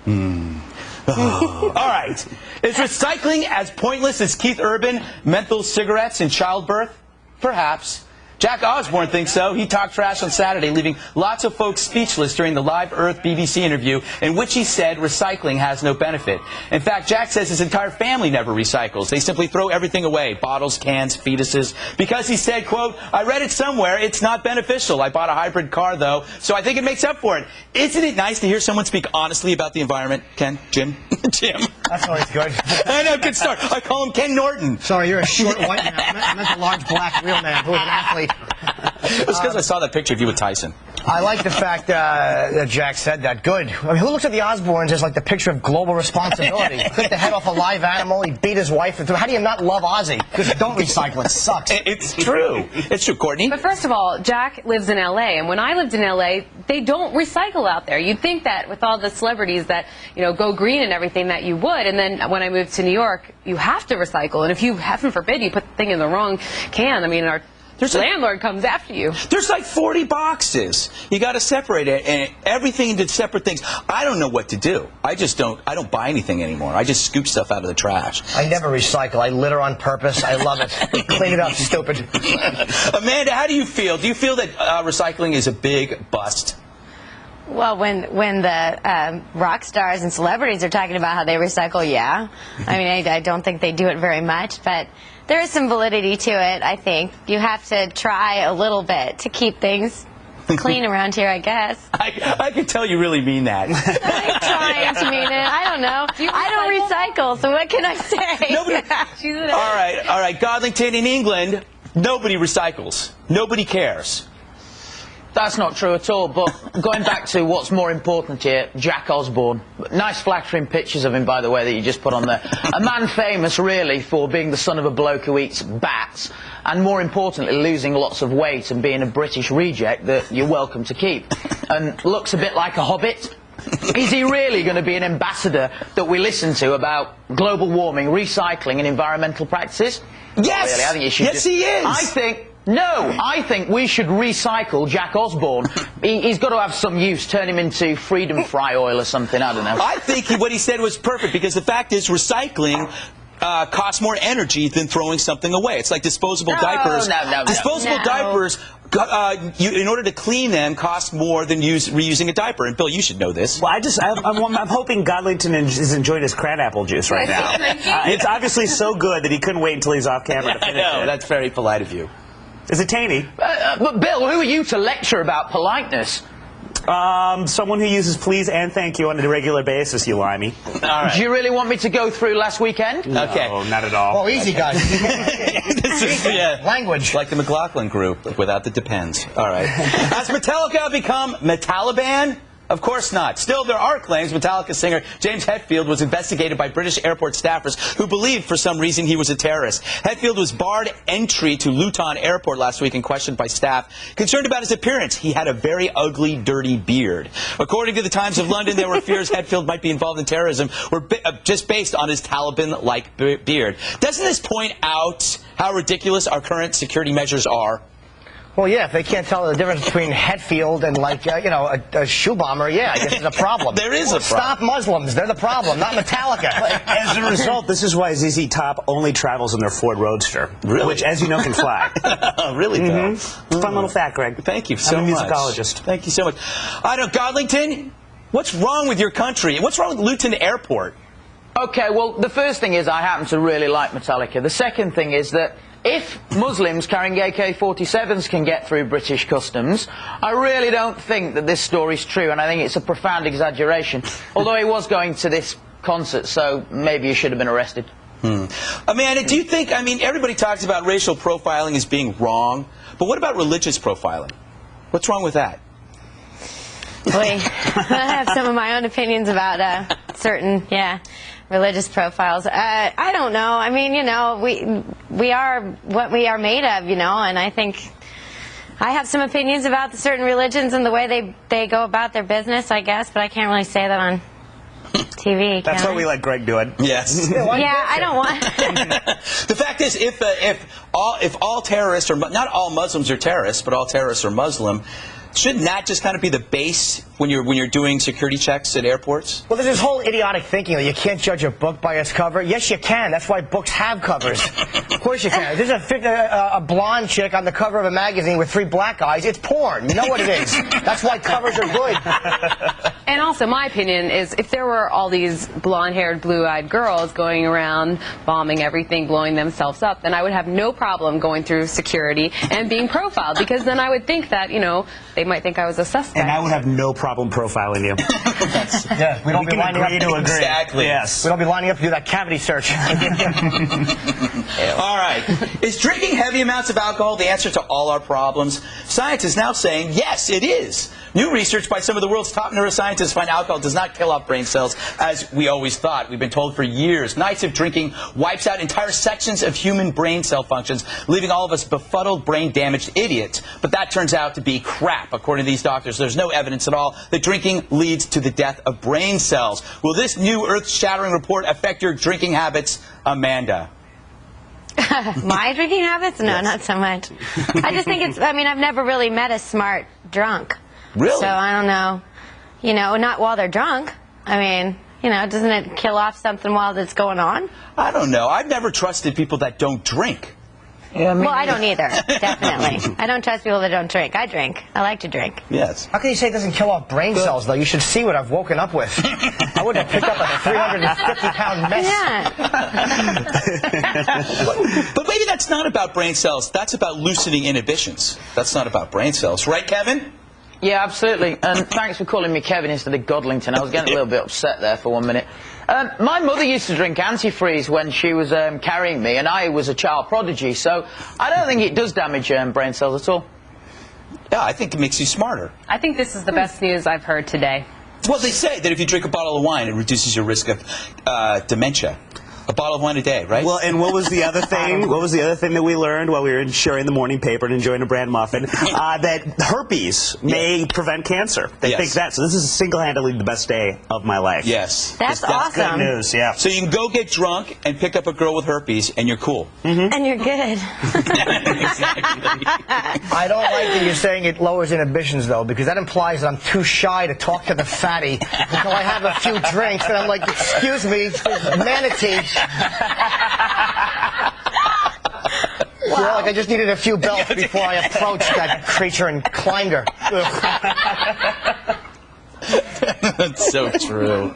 All right. Is recycling as pointless as Keith Urban menthol cigarettes in childbirth? Perhaps. Jack Osborne thinks so. He talked trash on Saturday, leaving lots of folks speechless during the Live Earth BBC interview in which he said recycling has no benefit. In fact, Jack says his entire family never recycles. They simply throw everything away, bottles, cans, fetuses, because he said, quote, I read it somewhere, it's not beneficial. I bought a hybrid car, though, so I think it makes up for it. Isn't it nice to hear someone speak honestly about the environment? Ken? Jim? Jim? That's always good. I know, good start. I call him Ken Norton. Sorry, you're a short white man. I meant a large black real man who was an athlete. It was because I saw that picture of you with Tyson. I like the fact that Jack said that. Good. I mean, who looks at the Osbournes as like the picture of global responsibility? He clipped the head off a live animal. He beat his wife. How do you not love Ozzy? Because don't recycle. It sucks. It's true. It's true, Courtney. But first of all, Jack lives in L.A., and when I lived in L.A., they don't recycle out there. You'd think that with all the celebrities that, you know, go green and everything that you would, and then when I moved to New York, you have to recycle. And if you, heaven forbid, you put the thing in the wrong can, I mean, our landlord comes after you. There's like 40 boxes. You got to separate it, and everything into separate things. I don't know what to do. I don't buy anything anymore. I just scoop stuff out of the trash. I never recycle. I litter on purpose. I love it. Clean it up, stupid. Amanda, how do you feel? Do you feel that recycling is a big bust? Well, when the rock stars and celebrities are talking about how they recycle, yeah. I mean, I don't think they do it very much, but there is some validity to it, I think. You have to try a little bit to keep things clean around here, I guess. I can tell you really mean that. I'm trying to mean it. I don't know. I don't recycle, so what can I say? Nobody. All right. Godlington, in England, nobody recycles. Nobody cares. That's not true at all, but going back to what's more important here, Jack Osborne. Nice flattering pictures of him, by the way, that you just put on there. A man famous, really, for being the son of a bloke who eats bats, and more importantly, losing lots of weight and being a British reject that you're welcome to keep. And looks a bit like a hobbit. Is he really going to be an ambassador that we listen to about global warming, recycling and environmental practices? Yes! Really, I think you should he is! I think we should recycle Jack Osborne. He's got to have some use. Turn him into freedom fry oil or something, I don't know. I think what he said was perfect, because the fact is recycling costs more energy than throwing something away. It's like disposable diapers. Disposable diapers, in order to clean them, cost more than reusing a diaper. And Bill, you should know this. Well, I'm hoping Godlington is enjoying his crabapple juice right now. It's obviously so good that he couldn't wait until he's off camera to finish it. I know, that's very polite of you. Is it Taney? But Bill, who are you to lecture about politeness? Someone who uses please and thank you on a regular basis, you limey. All right. Do you really want me to go through last weekend? No, okay. Not at all. Oh, easy, guys. This is language. Like the McLaughlin group, without the depends. All right. Has Metallica become Metaliban? Of course not. Still, there are claims Metallica singer James Hetfield was investigated by British airport staffers who believed for some reason he was a terrorist. Hetfield was barred entry to Luton Airport last week and questioned by staff. Concerned about his appearance, he had a very ugly, dirty beard. According to the Times of London, there were fears Hetfield might be involved in terrorism just based on his Taliban-like beard. Doesn't this point out how ridiculous our current security measures are? Well, yeah, if they can't tell the difference between Hetfield and, like, a shoe bomber, yeah, I guess there's a problem. There is a problem. Stop Muslims. They're the problem, not Metallica. As a result, this is why ZZ Top only travels in their Ford Roadster, which, as you know, can fly. Really, Bill? Fun little fact, Greg. Thank you so much. I'm a musicologist. Thank you so much. I don't, Godlington, what's wrong with your country? What's wrong with Luton Airport? Okay, well, the first thing is I happen to really like Metallica. The second thing is that if Muslims carrying AK-47s can get through British customs, I really don't think that this story's true, and I think it's a profound exaggeration. Although he was going to this concert, so maybe he should have been arrested. Amanda, do you think, I mean, everybody talks about racial profiling as being wrong, but what about religious profiling? What's wrong with that? Boy, I have some of my own opinions about certain, religious profiles. I don't know. I mean, we are what we are made of, and I think I have some opinions about the certain religions and the way they go about their business, I guess, but I can't really say that on TV. That's why we let Greg do it. Yes. Yeah, I don't want. The fact is, if all terrorists, or not all Muslims are terrorists, but all terrorists are Muslim, shouldn't that just kind of be the base when you're doing security checks at airports? Well, there's this whole idiotic thinking that you can't judge a book by its cover. Yes, you can. That's why books have covers. Of course you can. There's a blonde chick on the cover of a magazine with 3 black guys. It's porn. You know what it is. That's why covers are good. And also, my opinion is if there were all these blonde-haired, blue-eyed girls going around bombing everything, blowing themselves up, then I would have no problem going through security and being profiled, because then I would think that, you know, they might think I was a suspect. And I would have no problem profiling you. Yeah, we don't be lining up agree to agree. Exactly. Yes. We don't be lining up to do that cavity search. All right. Is drinking heavy amounts of alcohol the answer to all our problems? Science is now saying, yes, it is. New research by some of the world's top neuroscientists find alcohol does not kill off brain cells, as we always thought. We've been told for years. Nights of drinking wipes out entire sections of human brain cell functions, leaving all of us befuddled, brain-damaged idiots. But that turns out to be crap. According to these doctors, there's no evidence at all that drinking leads to the death of brain cells. Will this new earth-shattering report affect your drinking habits, Amanda? My drinking habits? No, not so much. I just think I mean, I've never really met a smart drunk. Really? So I don't know. You know, not while they're drunk. I mean, you know, doesn't it kill off something while it's going on? I don't know. I've never trusted people that don't drink. Yeah, Well, I don't either, definitely. I don't trust people that don't drink. I drink. I like to drink. Yes. How can you say it doesn't kill off brain cells, though? You should see what I've woken up with. I wouldn't have picked up a 350-pound mess. Yeah. But maybe that's not about brain cells. That's about loosening inhibitions. That's not about brain cells. Right, Kevin? Yeah, absolutely. And thanks for calling me Kevin instead of Godlington. I was getting a little bit upset there for 1 minute. My mother used to drink antifreeze when she was carrying me, and I was a child prodigy, so I don't think it does damage brain cells at all. Yeah, I think it makes you smarter. I think this is the best news I've heard today. Well, they say that if you drink a bottle of wine, it reduces your risk of dementia. A bottle of wine a day, right? Well, and what was the other thing? What was the other thing that we learned while we were sharing the morning paper and enjoying a bran muffin? That herpes may prevent cancer. They think that. So this is single-handedly the best day of my life. Yes. That's Good awesome. news, yeah. So you can go get drunk and pick up a girl with herpes, and you're cool. And you're good. I don't like that you're saying it lowers inhibitions, though, because that implies that I'm too shy to talk to the fatty until I have a few drinks, and I'm like, excuse me, manatee. Well, like I just needed a few belts before I approached that creature and climbed her. That's so true.